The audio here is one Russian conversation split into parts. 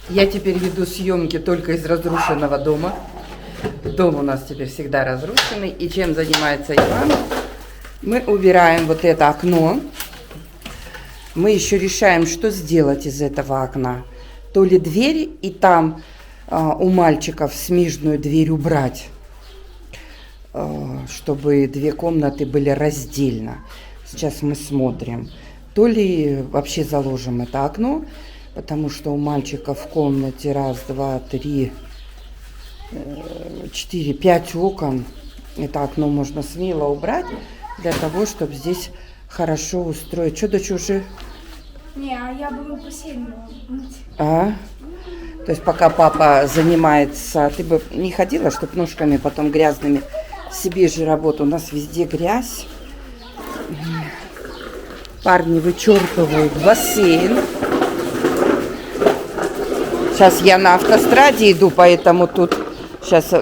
Я теперь веду съемки только из разрушенного дома. Дом у нас теперь всегда разрушенный. И чем занимается Иван? Мы убираем вот это окно. Мы еще решаем, что сделать из этого окна. То ли дверь, и там у мальчиков смежную дверь убрать, чтобы две комнаты были раздельно. Сейчас мы смотрим. То ли вообще заложим это окно, потому что у мальчика в комнате 1, 2, 3, 4, 5 окон. Это окно можно смело убрать для того, чтобы здесь хорошо устроить. Что, дочь, уже? Не, а я бы посильно мыть. То есть пока папа занимается, ты бы не ходила, чтобы ножками потом грязными себе же работу. У нас везде грязь. Парни вычерпывают бассейн. Сейчас я на автостраде иду, поэтому тут сейчас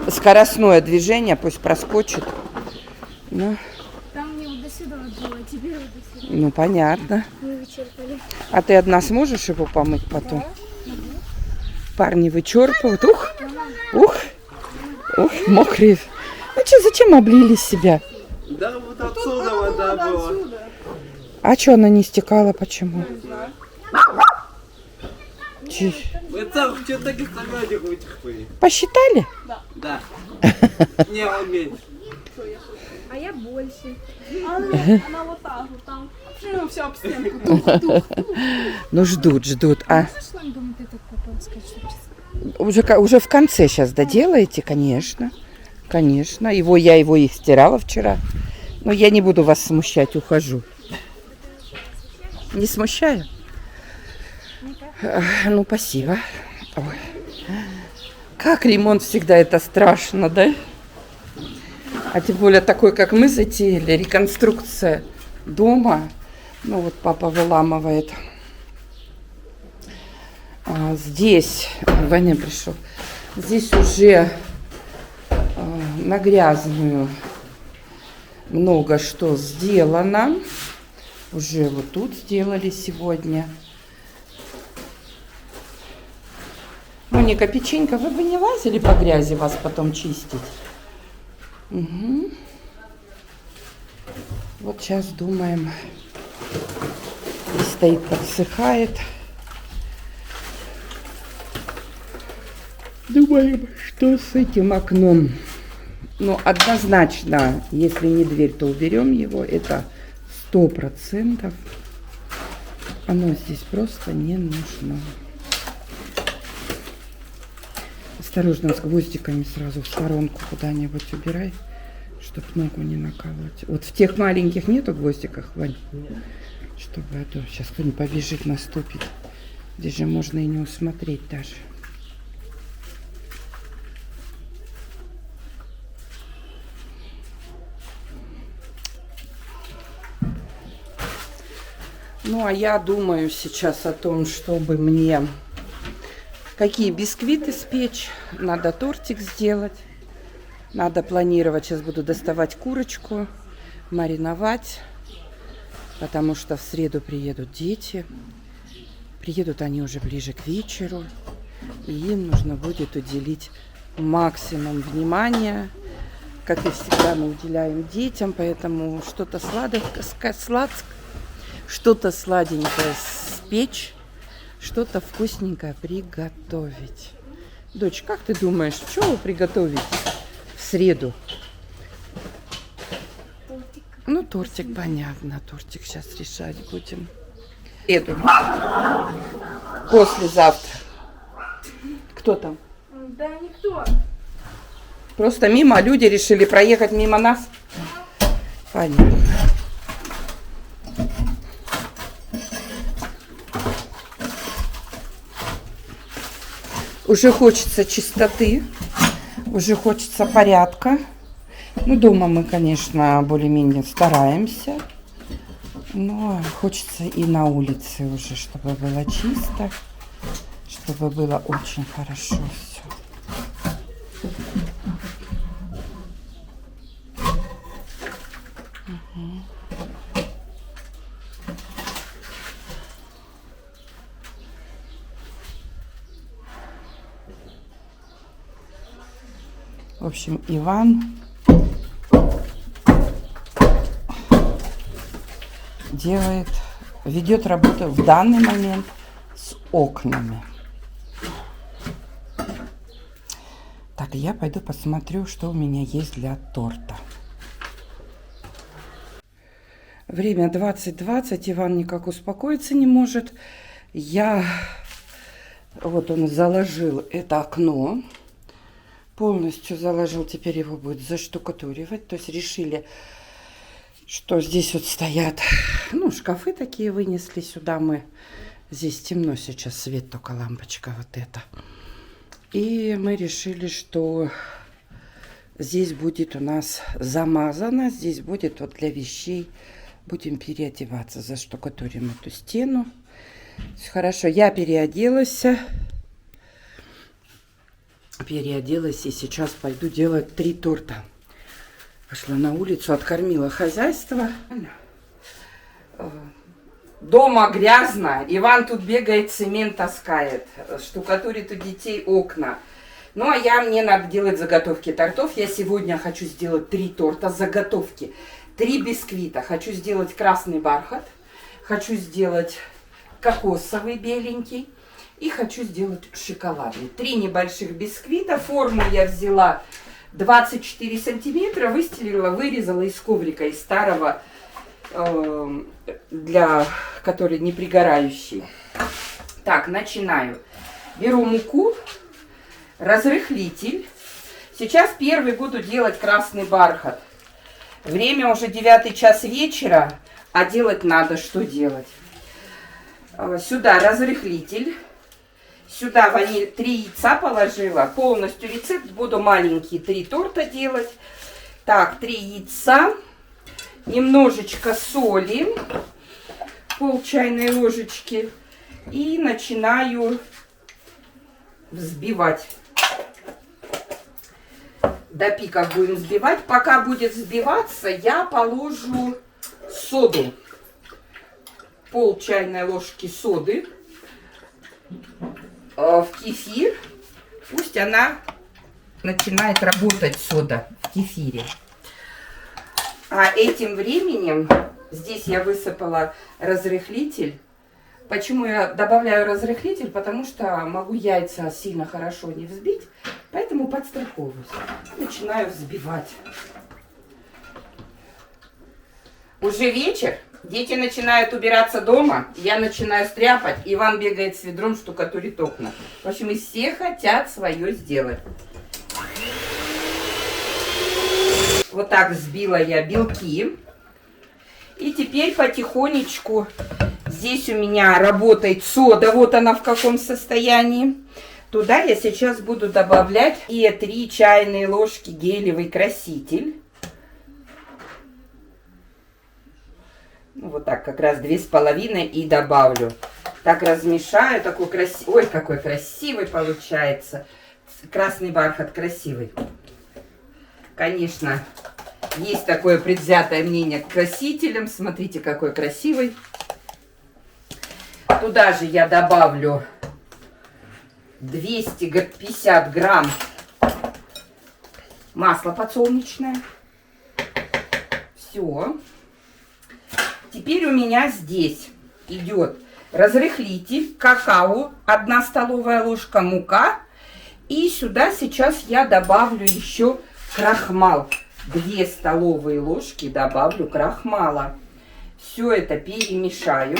скоростное движение, пусть проскочит. Ну, Там мне вот до сюда было, а теперь вот до сюда. ну понятно. Мы вычерпали. А ты одна сможешь его помыть потом? Да? Парни вычерпывают. Ух, мокрые. Ну что, зачем облили себя? Да, вот отсюда вода была. А что она не стекала, почему? Это что таких самолетиков этих были? Посчитали? Да. Не, он меньше. А я больше. Она вот так вот там. Все об стенку. Ну ждут. А Со шлангом вот этот поползкать, чтобы уже в конце сейчас доделаете, конечно. Конечно. Я его и стирала вчера. Но я не буду вас смущать, ухожу. Не смущаю? Ну, спасибо. Ой. Как ремонт всегда это страшно, да? А тем более такой, как мы затеяли, реконструкция дома. Ну вот папа выламывает. Здесь, Ваня пришел, здесь уже на грязную много что сделано. Уже вот тут сделали сегодня. Моника, печенька, вы бы не лазили по грязи вас потом чистить? Угу. Вот сейчас думаем. Здесь стоит, подсыхает. Думаем, что с этим окном. Ну, однозначно, если не дверь, то уберем его. Это 100%. Оно здесь просто не нужно. Осторожно, с гвоздиками сразу в сторонку куда-нибудь убирай, чтобы ногу не наколоть. Вот в тех маленьких нету гвоздиков, Вань? Чтобы сейчас кто-нибудь побежит, наступит. Здесь же можно и не усмотреть даже. Ну, а я думаю сейчас о том, чтобы мне какие бисквиты спечь. Надо тортик сделать. Надо планировать. Сейчас буду доставать курочку, мариновать. Потому что в среду приедут дети. Приедут они уже ближе к вечеру. И им нужно будет уделить максимум внимания. Как и всегда мы уделяем детям. Поэтому что-то что-то сладенькое спечь, что-то вкусненькое приготовить. Дочь, как ты думаешь, что приготовить в среду? тортик. Ну, тортик, понятно. Тортик сейчас решать будем. В среду. Послезавтра. Кто там? Да никто. Просто мимо люди решили проехать мимо нас. Понятно. Уже хочется чистоты, уже хочется порядка. Ну, дома мы, конечно, более-менее стараемся. Но хочется и на улице уже, чтобы было чисто, чтобы было очень хорошо все. В общем, Иван ведет работу в данный момент с окнами. Так, я пойду посмотрю, что у меня есть для торта. Время 20:20, Иван никак успокоиться не может. Вот он заложил это окно, полностью заложил, теперь его будет заштукатуривать. То есть решили, что здесь вот стоят, ну, шкафы такие вынесли сюда мы. Здесь темно сейчас, свет только лампочка вот эта. И мы решили, что здесь будет у нас замазано, здесь будет вот для вещей. Будем переодеваться, заштукатурим эту стену. Хорошо, я переоделась и сейчас пойду делать 3 торта. Пошла на улицу, откормила хозяйство. Дома грязно. Иван тут бегает, цемент таскает, штукатурит у детей окна. Ну, а мне надо делать заготовки тортов. Я сегодня хочу сделать 3 торта, заготовки. 3 бисквита. Хочу сделать красный бархат. Хочу сделать кокосовый беленький. И хочу сделать шоколадный. 3 небольших бисквита. Форму я взяла 24 сантиметра. Выстелила, вырезала из коврика, из старого, который не пригорающий. Так, начинаю. Беру муку, разрыхлитель. Сейчас первый буду делать красный бархат. Время уже 9 час вечера, а делать надо, что делать? Сюда разрыхлитель, сюда ваниль, 3 яйца положила, полностью рецепт, буду маленькие 3 торта делать. Так, 3 яйца, немножечко соли, пол чайной ложечки, и начинаю взбивать. До пиков будем взбивать. Пока будет взбиваться, я положу соду. Пол чайной ложки соды в кефир. Пусть она начинает работать, сода в кефире. А этим временем здесь я высыпала разрыхлитель. Почему я добавляю разрыхлитель? Потому что могу яйца сильно хорошо не взбить, поэтому подстраховываюсь. Начинаю взбивать. Уже вечер, дети начинают убираться дома, я начинаю стряпать, Иван бегает с ведром, штукатурит окна. В общем, и все хотят свое сделать. Вот так взбила я белки. И теперь потихонечку... Здесь у меня работает сода, вот она в каком состоянии. Туда я сейчас буду добавлять и 3 чайные ложки гелевый краситель. Ну, вот так, как раз 2,5 и добавлю. Так размешаю, такой красивый, ой, какой красивый получается. Красный бархат красивый. Конечно, есть такое предвзятое мнение к красителям. Смотрите, какой красивый. Туда же я добавлю 250 грамм масла подсолнечное. Все. Теперь у меня здесь идет разрыхлитель, какао, 1 столовая ложка, мука. И сюда сейчас я добавлю еще крахмал. 2 столовые ложки добавлю крахмала. Все это перемешаю.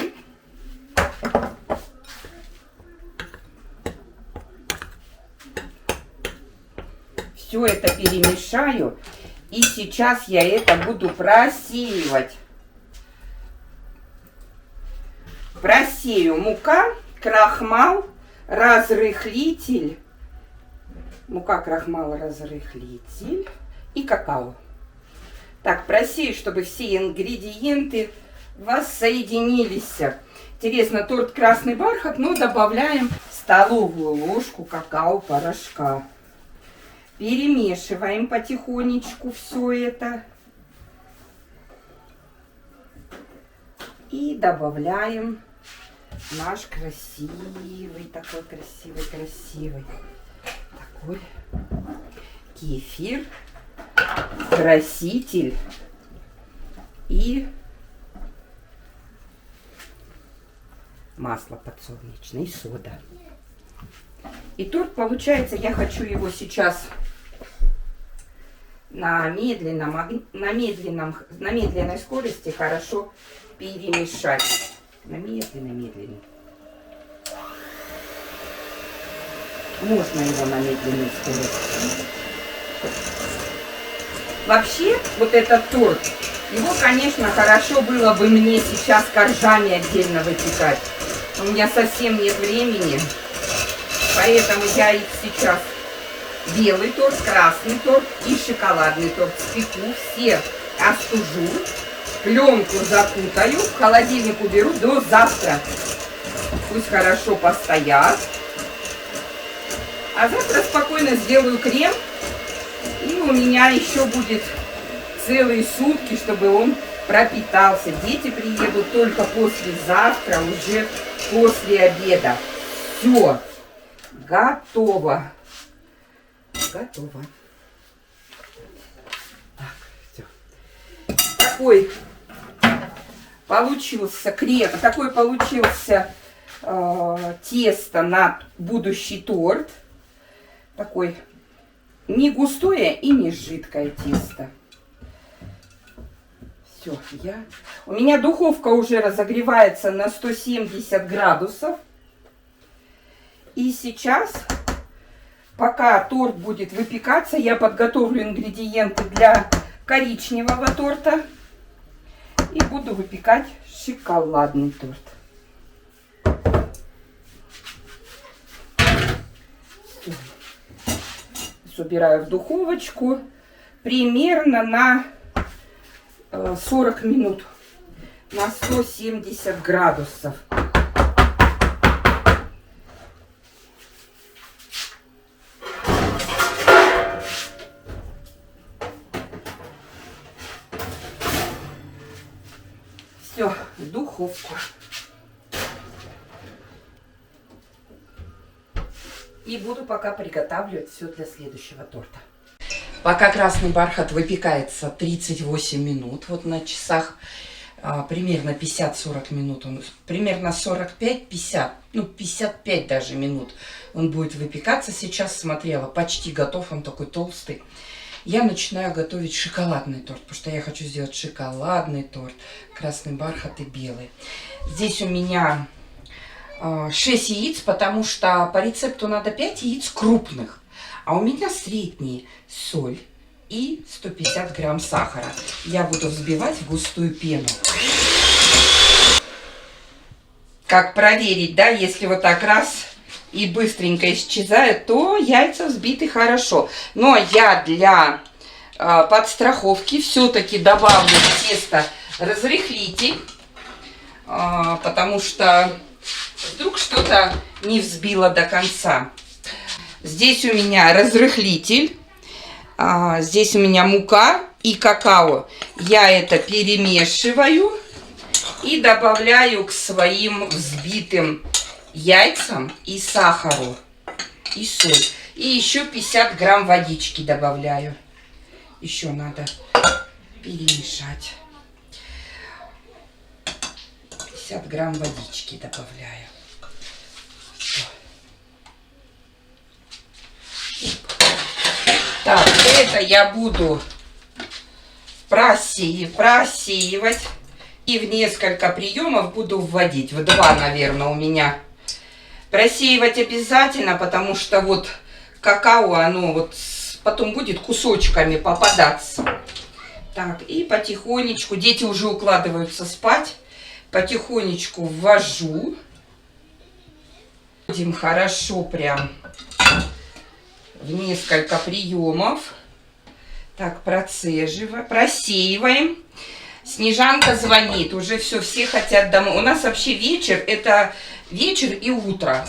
Все это перемешаю. И сейчас я это буду просеивать. Просею мука, крахмал, разрыхлитель. Мука, крахмал, разрыхлитель и какао. Так, просею, чтобы все ингредиенты воссоединились. Интересно, торт красный бархат, но добавляем столовую ложку какао-порошка. Перемешиваем потихонечку все это. И добавляем наш красивый, такой красивый. Такой кефир, краситель и масло подсолнечное и сода. И торт получается, я хочу его сейчас на медленной скорости хорошо перемешать. На медленной. Можно его на медленной скорости. Вообще, вот этот торт, его, конечно, хорошо было бы мне сейчас коржами отдельно выпекать. У меня совсем нет времени, поэтому я их сейчас белый торт, красный торт и шоколадный торт спеку, все остужу, пленку закутаю, в холодильник уберу до завтра. Пусть хорошо постоят. А завтра спокойно сделаю крем, и у меня еще будет целые сутки, чтобы он пропитался. Дети приедут только послезавтра, уже после обеда. Все, готово. Готово. Так, все. Такой получился крем, такой получился тесто на будущий торт. Такой не густое и не жидкое тесто. Все, у меня духовка уже разогревается на 170 градусов. И сейчас, пока торт будет выпекаться, я подготовлю ингредиенты для коричневого торта. И буду выпекать шоколадный торт. Все. Убираю в духовочку примерно на 40 минут на 170 градусов. Все, в духовку. И буду пока приготавливать все для следующего торта. Пока красный бархат выпекается 38 минут, вот на часах примерно 50-40 минут, он, примерно 45-50, ну 55 даже минут он будет выпекаться. Сейчас смотрела, почти готов, он такой толстый. Я начинаю готовить шоколадный торт, потому что я хочу сделать шоколадный торт, красный бархат и белый. Здесь у меня 6 яиц, потому что по рецепту надо 5 яиц крупных. А у меня средние соль и 150 грамм сахара. Я буду взбивать в густую пену. Как проверить, да, если вот так раз и быстренько исчезает, то яйца взбиты хорошо. Но я для подстраховки все-таки добавлю в тесто разрыхлитель, потому что вдруг что-то не взбило до конца. Здесь у меня разрыхлитель, здесь у меня мука и какао. Я это перемешиваю и добавляю к своим взбитым яйцам и сахару, и соль. И еще 50 грамм водички добавляю. Еще надо перемешать. 50 грамм водички добавляю. Все. Так, это я буду просеивать. И в несколько приемов буду вводить. В 2, наверное, у меня. Просеивать обязательно, потому что вот какао, оно вот потом будет кусочками попадаться. Так, и потихонечку, дети уже укладываются спать. Потихонечку ввожу. Будем хорошо прям в несколько приемов. Так, просеиваем. Снежанка звонит, уже все хотят домой. У нас вообще вечер, это вечер и утро.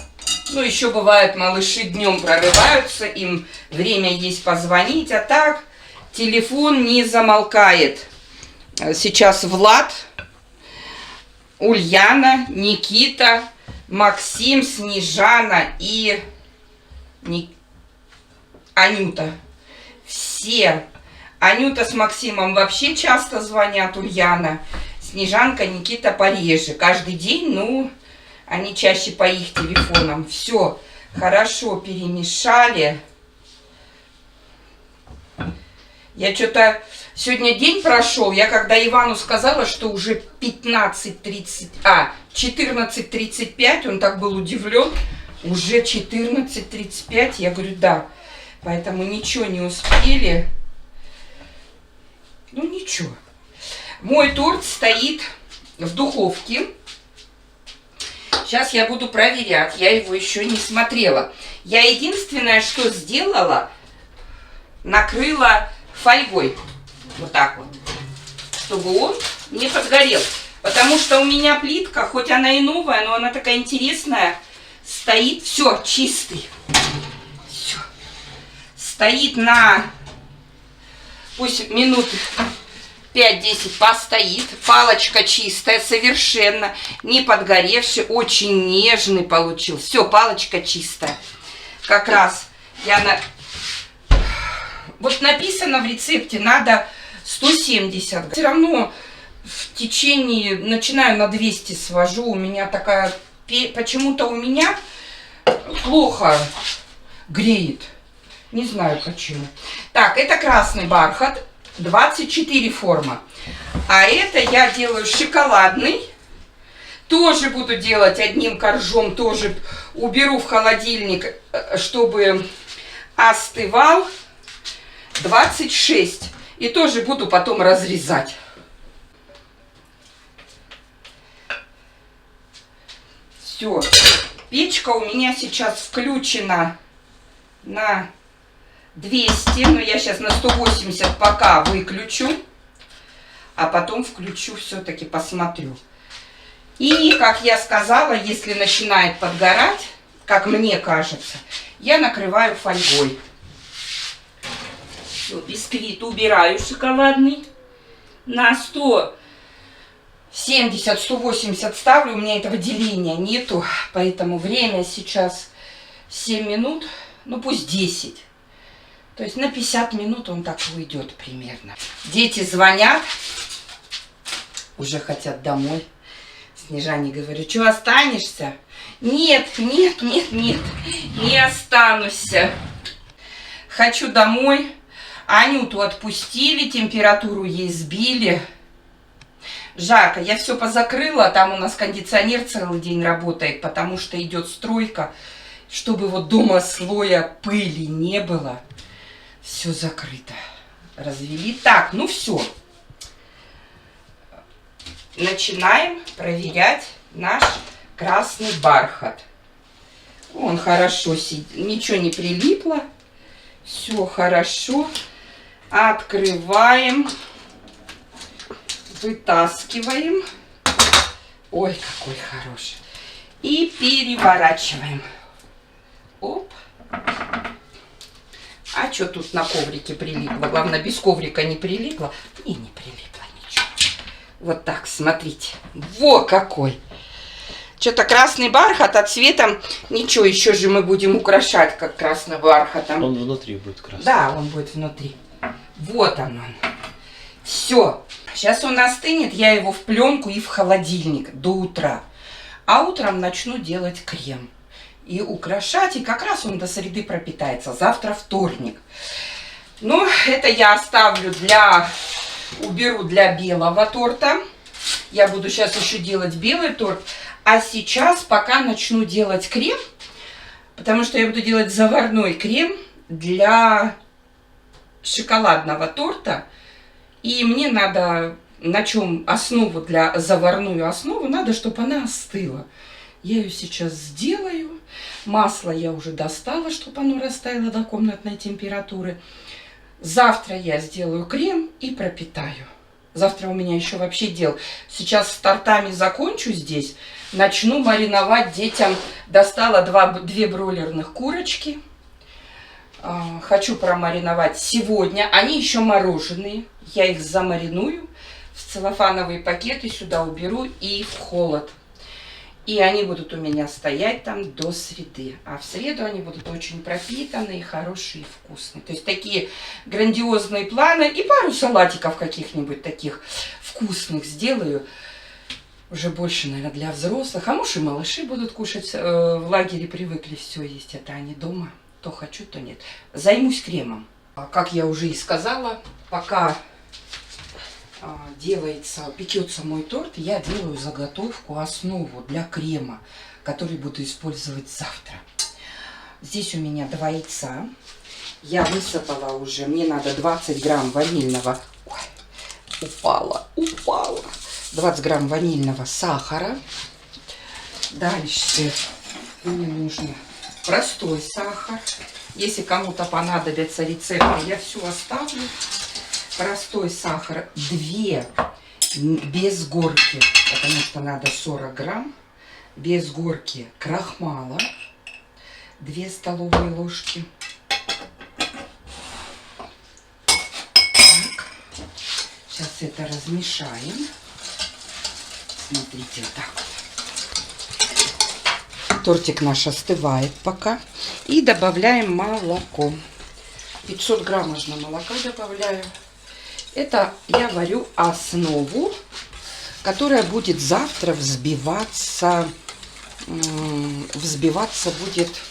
Ну, еще бывает, малыши днем прорываются, им время есть позвонить. А так, телефон не замолкает. Сейчас Влад, Ульяна, Никита, Максим, Снежана и Анюта. Все. Анюта с Максимом вообще часто звонят, Ульяна. Снежанка, Никита пореже. Каждый день, ну, они чаще по их телефонам. Все хорошо перемешали. Я что-то... Сегодня день прошел, я когда Ивану сказала, что уже 14:35, он так был удивлен. Уже 14:35, я говорю, да. Поэтому ничего не успели. Ну, ничего. Мой торт стоит в духовке. Сейчас я буду проверять. Я его еще не смотрела. Я единственное, что сделала, накрыла фольгой. Вот так вот. Чтобы он не подгорел. Потому что у меня плитка, хоть она и новая, но она такая интересная, стоит. Все, чистый. Все. Стоит на... Пусть минут 5-10 постоит. Палочка чистая, совершенно не подгоревший, очень нежный получился. Все, палочка чистая. Как раз я Вот написано в рецепте, надо 170. Все равно в течение, начинаю на 200 свожу. У меня такая, почему-то у меня плохо греет. Не знаю почему. Так, это красный бархат, 24 форма. А это я делаю шоколадный. Тоже буду делать одним коржом, тоже уберу в холодильник, чтобы остывал. 26. И тоже буду потом разрезать. Все. Печка у меня сейчас включена на 200. Но я сейчас на 180 пока выключу. А потом включу, все-таки посмотрю. И, как я сказала, если начинает подгорать, как мне кажется, я накрываю фольгой. Бисквит убираю шоколадный. На 170-180 ставлю. У меня этого деления нету. Поэтому время сейчас 7 минут. Ну пусть 10. То есть на 50 минут он так уйдет примерно. Дети звонят. Уже хотят домой. Снежане говорю, что останешься? Нет, нет, нет, нет. Не останусь. Хочу домой. Анюту отпустили, температуру ей сбили. Жарко. Я все позакрыла. Там у нас кондиционер целый день работает, потому что идет стройка. Чтобы вот дома слоя пыли не было. Все закрыто. Развели. Так, ну все. Начинаем проверять наш красный бархат. Он хорошо сидит. Ничего не прилипло. Все хорошо. Открываем. Вытаскиваем. Ой, какой хороший. И переворачиваем. Оп. А что тут на коврике прилипло? Главное, без коврика не прилипло. И не прилипло ничего. Вот так, смотрите. Во какой. Что-то красный бархат, а цветом ничего, еще же мы будем украшать, как красным бархатом. Он внутри будет красный. Да, он будет внутри. Вот он. Все. Сейчас он остынет, я его в пленку и в холодильник до утра. А утром начну делать крем. И украшать, и как раз он до среды пропитается. Завтра вторник. Ну, это я оставлю уберу для белого торта. Я буду сейчас еще делать белый торт. А сейчас пока начну делать крем, потому что я буду делать заварной крем для шоколадного торта. И мне надо, на чем основу заварную основу, надо, чтобы она остыла. Я ее сейчас сделаю. Масло я уже достала, чтобы оно растаяло до комнатной температуры. Завтра я сделаю крем и пропитаю. Завтра у меня еще вообще дел. Сейчас с тортами закончу здесь. Начну мариновать детям. Достала две бройлерных курочки. Хочу промариновать сегодня. Они еще мороженые. Я их замариную в целлофановые пакеты. Сюда уберу и в холод. И они будут у меня стоять там до среды. А в среду они будут очень пропитанные, хорошие и вкусные. То есть такие грандиозные планы. И пару салатиков каких-нибудь таких вкусных сделаю. Уже больше, наверное, для взрослых. А может и малыши будут кушать. В лагере привыкли все есть. Это они дома. То хочу, то нет. Займусь кремом. Как я уже и сказала, пока пекется мой торт, я делаю заготовку, основу для крема, который буду использовать завтра. Здесь у меня 2 яйца. Я высыпала уже, мне надо 20 грамм ванильного. Ой, упала. 20 грамм ванильного сахара. Дальше мне нужно простой сахар. Если кому-то понадобятся рецепты, я все оставлю. Простой сахар 2 без горки, потому что надо 40 грамм. Без горки крахмала 2 столовые ложки. Так. Сейчас это размешаем. Смотрите, вот так вот. Тортик наш остывает пока. И добавляем молоко. 500 грамм молока добавляю. Это я варю основу, которая будет завтра взбиваться будет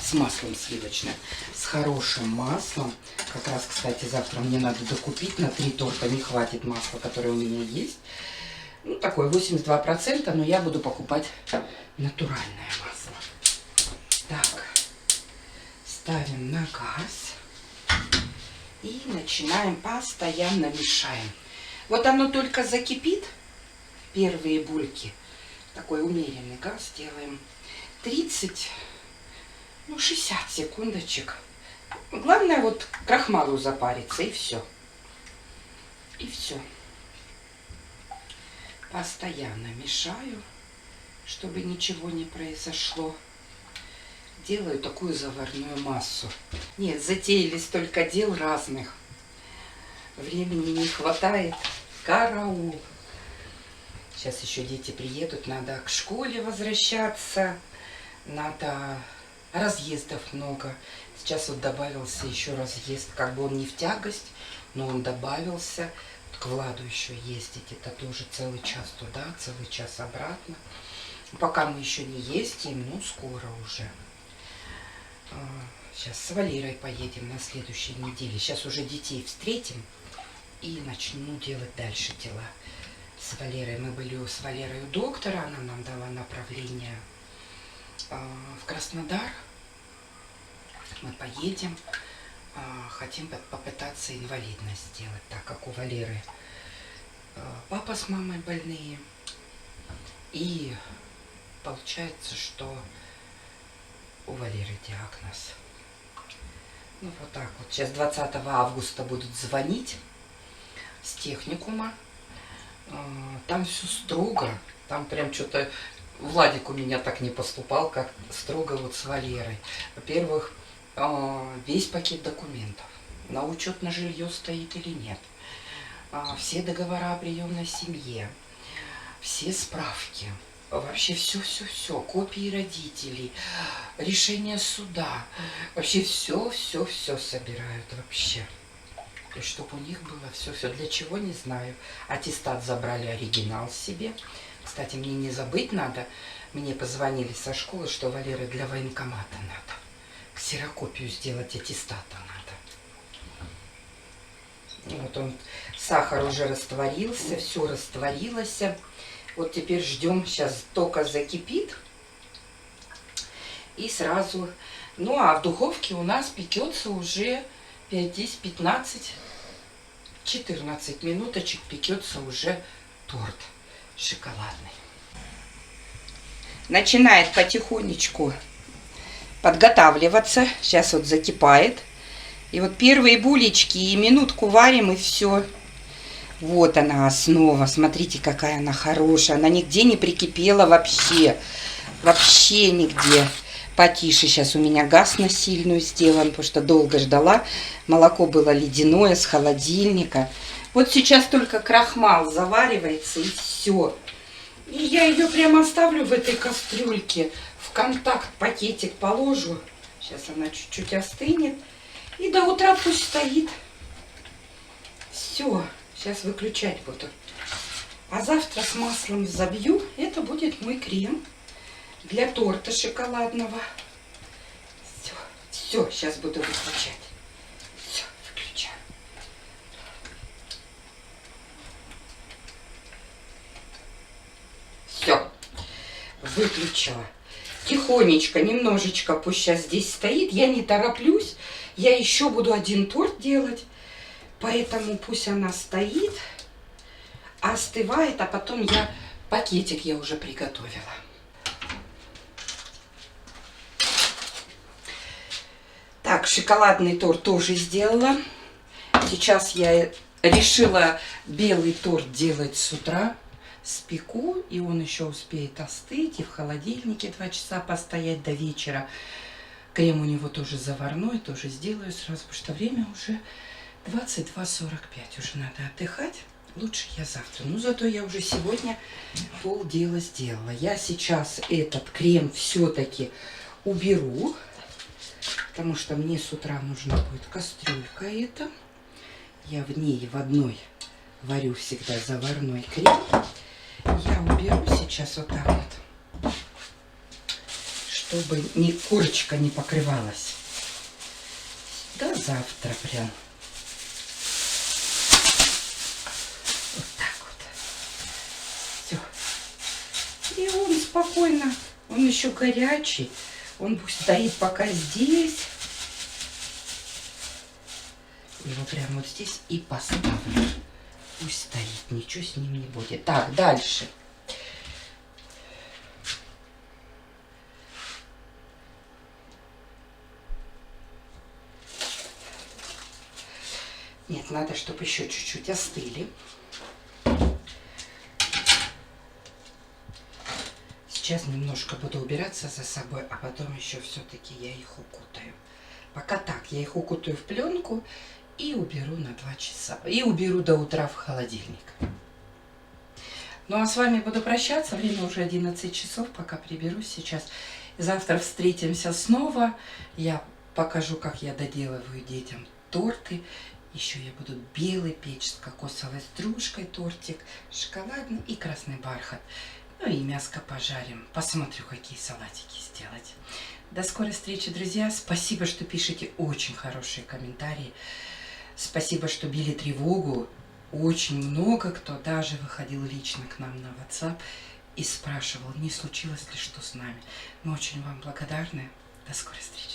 с маслом сливочным, с хорошим маслом. Как раз, кстати, завтра мне надо докупить на 3 торта, не хватит масла, которое у меня есть. Ну, такое 82%, но я буду покупать натуральное масло. Так, ставим на газ. И начинаем, постоянно мешаем. Вот оно только закипит, первые бульки. Такой умеренный газ делаем. 30, 60 секундочек. Главное вот крахмалу запариться, и все. И все. Постоянно мешаю, чтобы ничего не произошло. Делаю такую заварную массу. Нет, затеяли столько дел разных. Времени не хватает. Караул. Сейчас еще дети приедут. Надо к школе возвращаться. Надо... Разъездов много. Сейчас вот добавился еще разъезд. Как бы он не в тягость, но он добавился. К Владу еще ездить. Это тоже целый час туда, целый час обратно. Пока мы еще не ездим, ну скоро уже. Сейчас с Валерой поедем на следующей неделе. Сейчас уже детей встретим и начну делать дальше дела. С Валерой мы были с Валерой у доктора. Она нам дала направление в Краснодар. Мы поедем. Хотим попытаться инвалидность сделать, так как у Валеры папа с мамой больные. И получается, что у Валеры диагноз. Ну вот так вот. Сейчас 20 августа будут звонить с техникума. Там все строго. Там прям что-то... Владик у меня так не поступал, как строго вот с Валерой. Во-первых, весь пакет документов. На учет на жилье стоит или нет. Все договора о приемной семье. Все справки. Вообще все. Копии родителей. Решение суда. Вообще все собирают вообще. То есть, чтобы у них было все. Для чего, не знаю. Аттестат забрали, оригинал себе. Кстати, мне не забыть надо. Мне позвонили со школы, что Валеры для военкомата надо. Ксерокопию сделать аттестата надо. Вот он, сахар уже растворился, все растворилось. Вот теперь ждем, сейчас только закипит. И сразу, ну а в духовке у нас пекется уже 5-10-15, 14 минуточек пекется уже торт шоколадный. Начинает потихонечку подготавливаться. Сейчас вот закипает. И вот первые булечки, и минутку варим, и все. Вот она основа. Смотрите, какая она хорошая. Она нигде не прикипела вообще. Вообще нигде. Потише сейчас у меня газ на сильную сделан, потому что долго ждала. Молоко было ледяное с холодильника. Вот сейчас только крахмал заваривается, и все. И я ее прямо оставлю в этой кастрюльке. В контакт пакетик положу. Сейчас она чуть-чуть остынет. И до утра пусть стоит. Все, сейчас выключать буду. А завтра с маслом забью. Это будет мой крем для торта шоколадного. Все, сейчас буду выключать. Все, выключаю. Все, выключила. Тихонечко, немножечко пусть сейчас здесь стоит. Я не тороплюсь. Я еще буду один торт делать. Поэтому пусть она стоит, остывает, а потом пакетик я уже приготовила. Так, шоколадный торт тоже сделала. Сейчас я решила белый торт делать с утра. Спеку, и он еще успеет остыть, и в холодильнике 2 часа постоять до вечера. Крем у него тоже заварной, тоже сделаю сразу, потому что время уже 22:45. Уже надо отдыхать. Лучше я завтра. Но зато я уже сегодня полдела сделала. Я сейчас этот крем все-таки уберу, потому что мне с утра нужна будет кастрюлька эта. Я в ней в одной варю всегда заварной крем. Я уберу сейчас вот так вот, чтобы корочка не покрывалась. До завтра прям. Вот так вот. Все. И он спокойно, он еще горячий. Он пусть стоит пока здесь. Его прямо вот здесь и поставлю. Пусть стоит, ничего с ним не будет. Так, дальше. Нет, надо, чтобы еще чуть-чуть остыли. Сейчас немножко буду убираться за собой, а потом еще все-таки я их укутаю. Пока так, я их укутаю в пленку и уберу на 2 часа. И уберу до утра в холодильник. Ну а с вами буду прощаться. Время уже 11 часов, пока приберусь сейчас. Завтра встретимся снова. Я покажу, как я доделываю детям торты. Еще я буду белый печь с кокосовой стружкой тортик, шоколадный и красный бархат. Ну и мяско пожарим. Посмотрю, какие салатики сделать. До скорой встречи, друзья. Спасибо, что пишете очень хорошие комментарии. Спасибо, что били тревогу. Очень много кто даже выходил лично к нам на WhatsApp и спрашивал, не случилось ли что с нами. Мы очень вам благодарны. До скорой встречи.